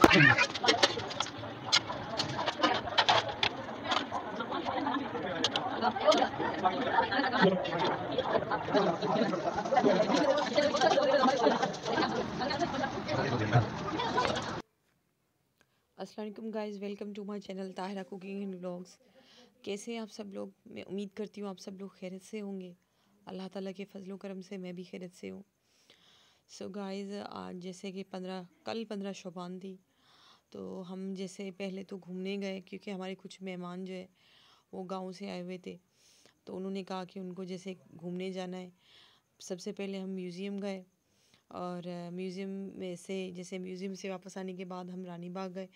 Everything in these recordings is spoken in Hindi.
अस्सलाम वालेकुम guys, welcome to my channel Tahira cooking and vlogs. कैसे हैं आप सब लोग? मैं उम्मीद करती हूँ आप सब लोग खैरियत से होंगे। अल्लाह ताला के फजलो करम से मैं भी खैरियत से हूँ। सो गाइस, आज जैसे कि कल 15 शोबान थी, तो हम जैसे पहले तो घूमने गए क्योंकि हमारे कुछ मेहमान जो है वो गाँव से आए हुए थे। तो उन्होंने कहा कि उनको जैसे घूमने जाना है। सबसे पहले हम म्यूज़ियम गए, और म्यूज़ियम में से जैसे म्यूज़ियम से वापस आने के बाद हम रानी बाग गए।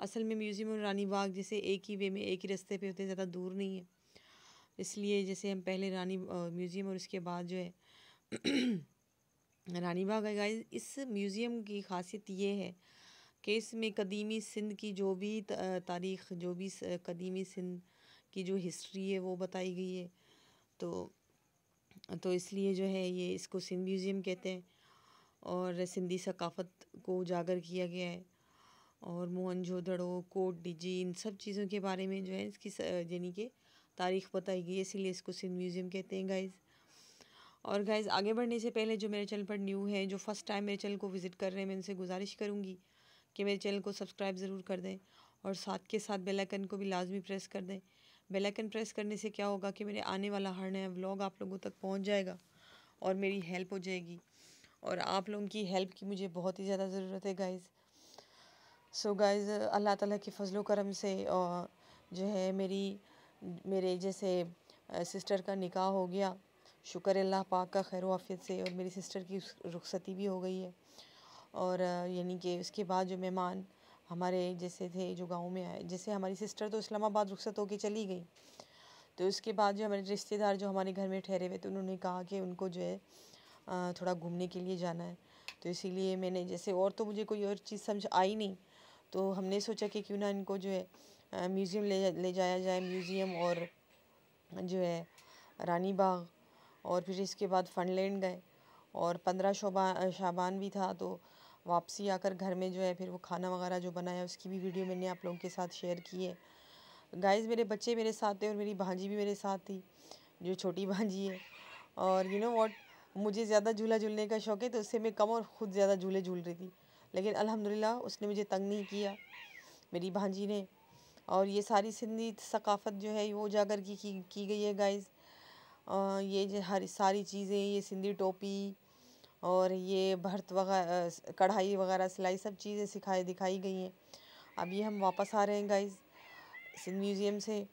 असल में म्यूज़ियम और रानी बाग जैसे एक ही वे में, एक ही रास्ते पे होते हैं, ज़्यादा दूर नहीं है। इसलिए जैसे हम पहले म्यूज़ियम और उसके बाद जो है रानी बाग गए। गाइस, इस म्यूज़ियम की खासियत ये है कि इसमें कदीमी सिंध की जो भी तारीख़, जो भी कदीमी सिंध की जो हिस्ट्री है वो बताई गई है। तो इसलिए जो है ये इसको सिंध म्यूज़ियम कहते हैं, और सिंधी सकाफ़त को उजागर किया गया है। और मोहनजोदड़ो, कोट डिजी, इन सब चीज़ों के बारे में जो है इसकी यानी कि तारीख़ बताई गई है, इसीलिए इसको सिंध म्यूज़ियम कहते हैं गाइज़। और गाइज़, आगे बढ़ने से पहले जो मेरे चैनल पर न्यू है, जो फ़र्स्ट टाइम मेरे चैनल को विज़िट कर रहे हैं, मैं उनसे गुजारिश करूँगी कि मेरे चैनल को सब्सक्राइब ज़रूर कर दें, और साथ के साथ बेल आइकन को भी लाजमी प्रेस कर दें। बेल आइकन प्रेस करने से क्या होगा कि मेरे आने वाला हर नया व्लॉग आप लोगों तक पहुँच जाएगा और मेरी हेल्प हो जाएगी। और आप लोगों की हेल्प की मुझे बहुत ही ज़्यादा ज़रूरत है गाइज़। सो गाइज़, अल्लाह ताला के फजलो करम से जो है मेरे जैसे सिस्टर का निकाह हो गया, शुक्र अल्लाह पाक का खैर आफियत से, और मेरी सिस्टर की रुखसती भी हो गई है। और यानी कि उसके बाद जो मेहमान हमारे जैसे थे जो गांव में आए, जैसे हमारी सिस्टर तो इस्लामाबाद रुखसत होके चली गई, तो उसके बाद जो हमारे रिश्तेदार जो हमारे घर में ठहरे हुए थे, उन्होंने कहा कि उनको जो है थोड़ा घूमने के लिए जाना है। तो इसीलिए मैंने जैसे, और तो मुझे कोई और चीज़ समझ आई नहीं, तो हमने सोचा कि क्यों ना इनको जो है म्यूज़ियम ले जाया जाए। म्यूज़ियम और जो है रानी बाग, और फिर इसके बाद फनलैंड गए। और 15 शाबान भी था, तो वापसी आकर घर में जो है फिर वो खाना वगैरह जो बनाया उसकी भी वीडियो मैंने आप लोगों के साथ शेयर की है। गाइज़, मेरे बच्चे मेरे साथ थे और मेरी भांजी भी मेरे साथ थी, जो छोटी भांजी है। और यू नो व्हाट, मुझे ज़्यादा झूला झूलने का शौक़ है, तो उससे मैं कम और ख़ुद ज़्यादा झूले झूल रही थी, लेकिन अल्हम्दुलिल्लाह उसने मुझे तंग नहीं किया, मेरी भांजी ने। और ये सारी सिंधी सकाफ़त जो है वो उजागर की गई है गाइज़। ये जो हर सारी चीज़ें, ये सिंधी टोपी और ये भर्त वगैरह, कढ़ाई वगैरह, सिलाई, सब चीज़ें दिखाई गई हैं। अब ये हम वापस आ रहे हैं गाइज़ सिंध म्यूज़ियम से,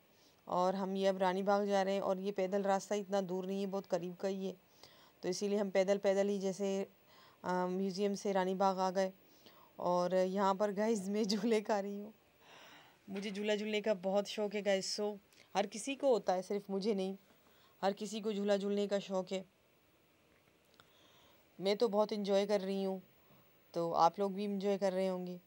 और हम ये अब रानी बाग जा रहे हैं। और ये पैदल रास्ता इतना दूर नहीं है, बहुत करीब का ही है, तो इसीलिए हम पैदल पैदल ही जैसे म्यूज़ियम से रानी बाग आ गए। और यहाँ पर गाइज़ मैं झूले खा रही हूँ। मुझे झूला झूलने का बहुत शौक़ है गाइज़। हर किसी को होता है, सिर्फ मुझे नहीं, हर किसी को झूला झूलने का शौक़ है। मैं तो बहुत इन्जॉय कर रही हूँ, तो आप लोग भी इन्जॉय कर रहे होंगे।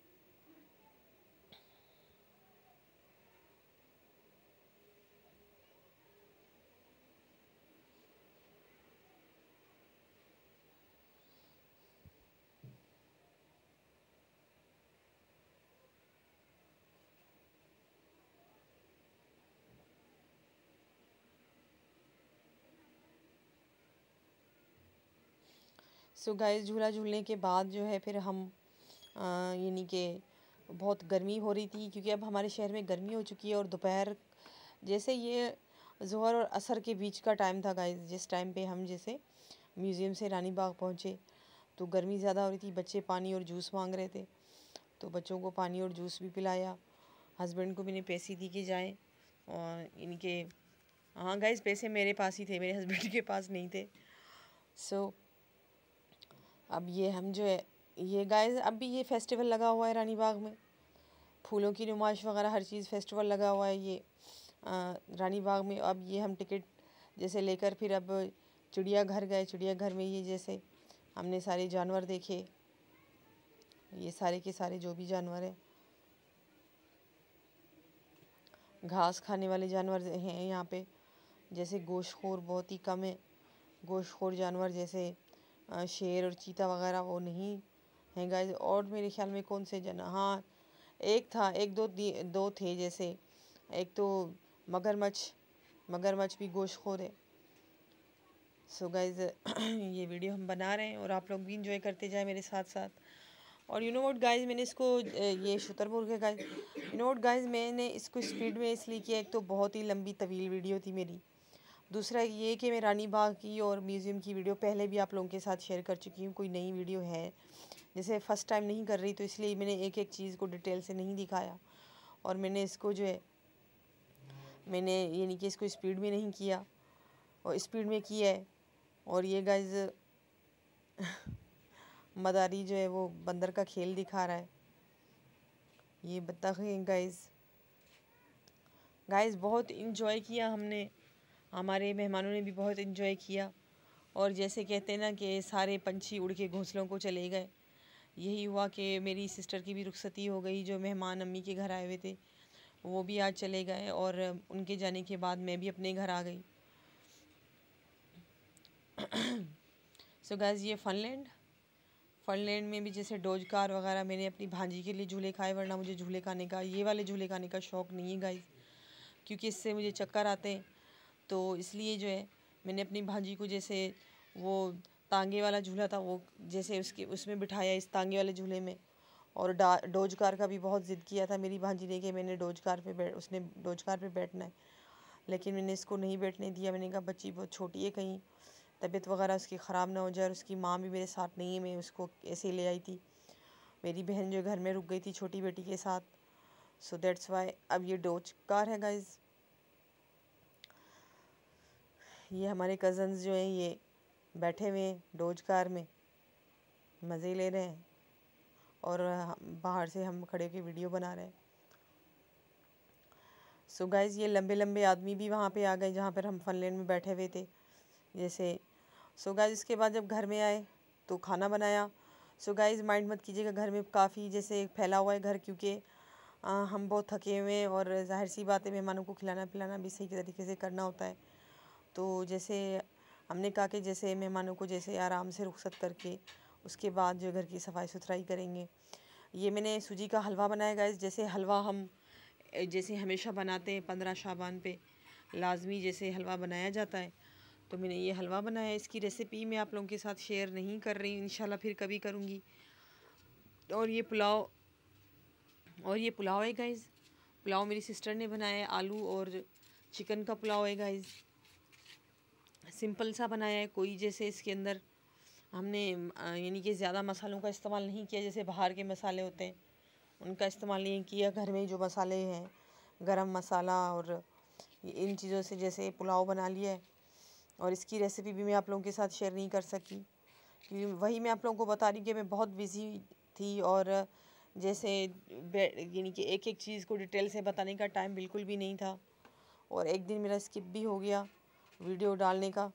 सो गाइस, झूला झूलने के बाद जो है फिर हम यानी कि बहुत गर्मी हो रही थी, क्योंकि अब हमारे शहर में गर्मी हो चुकी है। और दोपहर जैसे ये ज़ोहर और असर के बीच का टाइम था गाइस, जिस टाइम पे हम जैसे म्यूज़ियम से रानी बाग पहुँचे, तो गर्मी ज़्यादा हो रही थी। बच्चे पानी और जूस मांग रहे थे, तो बच्चों को पानी और जूस भी पिलाया। हस्बैंड को मैंने पैसे दी कि जाएँ, और इनके, हाँ गाइस, पैसे मेरे पास ही थे, मेरे हस्बैंड के पास नहीं थे। सो अब ये हम जो है, ये गाइस, अब भी ये फेस्टिवल लगा हुआ है रानी बाग में, फूलों की नुमाइश वगैरह हर चीज़ फेस्टिवल लगा हुआ है ये रानी बाग में। अब ये हम टिकट जैसे लेकर फिर अब चिड़ियाघर गए। चिड़ियाघर में ये जैसे हमने सारे जानवर देखे, ये सारे के सारे जो भी जानवर हैं, घास खाने वाले जानवर हैं यहाँ पे। जैसे गोश्तखोर बहुत ही कम है, गोश्तखोर जानवर जैसे शेर और चीता वगैरह वो नहीं हैं गाइस। और मेरे ख्याल में कौन से हाँ, एक था, एक दो थे जैसे। एक तो मगरमच्छ भी गोश्तखोर है। सो गाइज ये वीडियो हम बना रहे हैं और आप लोग भी इंजॉय करते जाए मेरे साथ साथ। और यू नो व्हाट गाइज, मैंने इसको ये शुतरमुर्ग है guys. You know what guys, मैंने इसको स्पीड में इसलिए किया, एक तो बहुत ही लंबी तवील वीडियो थी मेरी। दूसरा ये कि मैं रानी बाग की और म्यूज़ियम की वीडियो पहले भी आप लोगों के साथ शेयर कर चुकी हूँ। कोई नई वीडियो है जैसे फ़र्स्ट टाइम नहीं कर रही, तो इसलिए मैंने एक एक चीज़ को डिटेल से नहीं दिखाया। और मैंने इसको जो है, मैंने ये नहीं कि इसको स्पीड में नहीं किया, और स्पीड में किया है। और ये गाइज मदारी जो है वो बंदर का खेल दिखा रहा है। ये बत्तखें गाइज बहुत इंजॉय किया हमने, हमारे मेहमानों ने भी बहुत इंजॉय किया। और जैसे कहते हैं ना कि सारे पंछी उड़ के घोंसलों को चले गए, यही हुआ कि मेरी सिस्टर की भी रुखसती हो गई। जो मेहमान अम्मी के घर आए हुए थे वो भी आज चले गए, और उनके जाने के बाद मैं भी अपने घर आ गई। सो गाइस, ये फनलैंड में भी जैसे डोज कार वगैरह मैंने अपनी भांजी के लिए झूले खाए, वरना मुझे झूले खाने का, ये वाले झूले खाने का शौक़ नहीं है गाइस, क्योंकि इससे मुझे चक्कर आते हैं। तो इसलिए जो है मैंने अपनी भांजी को जैसे वो तांगे वाला झूला था वो जैसे उसमें बिठाया, इस तांगे वाले झूले में। और डोज कार का भी बहुत ज़िद किया था मेरी भांजी ने कि मैंने उसने डोज कार पे बैठना है, लेकिन मैंने इसको नहीं बैठने दिया। मैंने कहा बच्ची बहुत छोटी है, कहीं तबीयत वगैरह उसकी ख़राब ना हो जाए। और उसकी माँ भी मेरे साथ नहीं है, मैं उसको ऐसे ही ले आई थी। मेरी बहन जो घर में रुक गई थी छोटी बेटी के साथ। सो दैट्स वाई अब ये डोज कार है गाइज़। ये हमारे कज़न्स जो हैं ये बैठे हुए हैं डोज कार में, मज़े ले रहे हैं, और बाहर से हम खड़े होकर वीडियो बना रहे हैं। सो गाइज़, ये लंबे लंबे आदमी भी वहाँ पे आ गए जहाँ पर हम फनलैंड में बैठे हुए थे जैसे। सो गाइज़, इसके बाद जब घर में आए तो खाना बनाया। सो गाइज़, माइंड मत कीजिएगा, घर में काफ़ी जैसे फैला हुआ है घर, क्योंकि हम बहुत थके हुए हैं, और जाहिर सी बात है मेहमानों को खिलाना पिलाना भी सही तरीके से करना होता है। तो जैसे हमने कहा कि जैसे मेहमानों को जैसे आराम से रुखसत करके उसके बाद जो घर की सफाई सुथराई करेंगे। ये मैंने सूजी का हलवा बनाया गाइस। जैसे हलवा हम जैसे हमेशा बनाते हैं 15 शाबान पे लाजमी जैसे हलवा बनाया जाता है, तो मैंने ये हलवा बनाया। इसकी रेसिपी मैं आप लोगों के साथ शेयर नहीं कर रही हूँ, इंशाल्लाह फिर कभी करूँगी। और ये पुलाव है गाइस। पुलाव मेरी सिस्टर ने बनाया है, आलू और चिकन का पुलाव है गाइस। सिंपल सा बनाया है, कोई जैसे इसके अंदर हमने यानी कि ज़्यादा मसालों का इस्तेमाल नहीं किया, जैसे बाहर के मसाले होते हैं उनका इस्तेमाल नहीं किया। घर में जो मसाले हैं, गरम मसाला और इन चीज़ों से जैसे पुलाव बना लिया है। और इसकी रेसिपी भी मैं आप लोगों के साथ शेयर नहीं कर सकी, क्योंकि वही मैं आप लोगों को बता रही कि मैं बहुत बिज़ी थी, और जैसे यानी कि एक एक चीज़ को डिटेल से बताने का टाइम बिल्कुल भी नहीं था। और एक दिन मेरा स्किप भी हो गया वीडियो डालने का।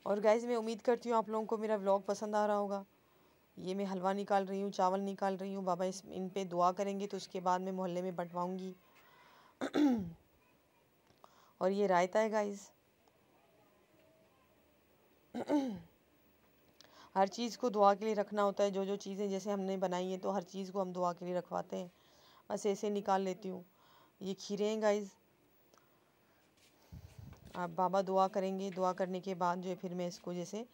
और गाइज़, मैं उम्मीद करती हूँ आप लोगों को मेरा व्लॉग पसंद आ रहा होगा। ये मैं हलवा निकाल रही हूँ, चावल निकाल रही हूँ। बाबा इन पे दुआ करेंगे तो उसके बाद मैं मोहल्ले में बंटवाऊँगी। और ये रायता है गाइज़। हर चीज़ को दुआ के लिए रखना होता है। जो जो चीज़ें जैसे हमने बनाई हैं तो हर चीज़ को हम दुआ के लिए रखवाते हैं। बस ऐसे निकाल लेती हूँ। ये खीरे हैं गाइज़। आप बाबा दुआ करेंगे, दुआ करने के बाद जो है फिर मैं इसको जैसे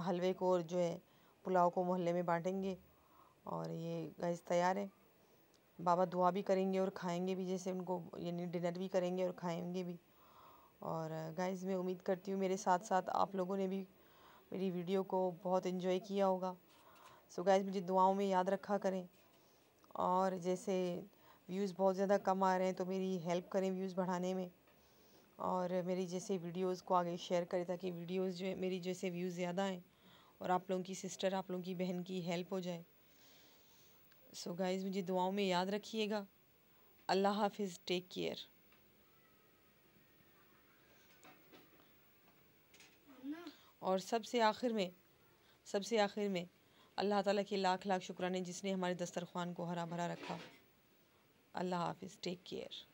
हलवे को और जो है पुलाव को मोहल्ले में बांटेंगे। और ये गाइस तैयार है। बाबा दुआ भी करेंगे और खाएंगे भी, जैसे उनको यानी डिनर भी करेंगे और खाएंगे भी। और गाइस, मैं उम्मीद करती हूँ मेरे साथ साथ आप लोगों ने भी मेरी वीडियो को बहुत एंजॉय किया होगा। सो गाइस, मुझे दुआओं में याद रखा करें। और जैसे व्यूज़ बहुत ज़्यादा कम आ रहे हैं तो मेरी हेल्प करें व्यूज़ बढ़ाने में, और मेरी जैसे वीडियोस को आगे शेयर करें ताकि वीडियोस जो है मेरी जैसे व्यूज़ ज़्यादा आएँ और आप लोगों की सिस्टर, आप लोगों की बहन की हेल्प हो जाए। सो गाइज़, मुझे दुआओं में याद रखिएगा। अल्लाह हाफिज़, टेक केयर। और सबसे आखिर में अल्लाह ताला के लाख लाख शुक्राने जिसने हमारे दस्तरख़्वान को हरा भरा रखा। अल्लाह हाफिज़, टेक केयर।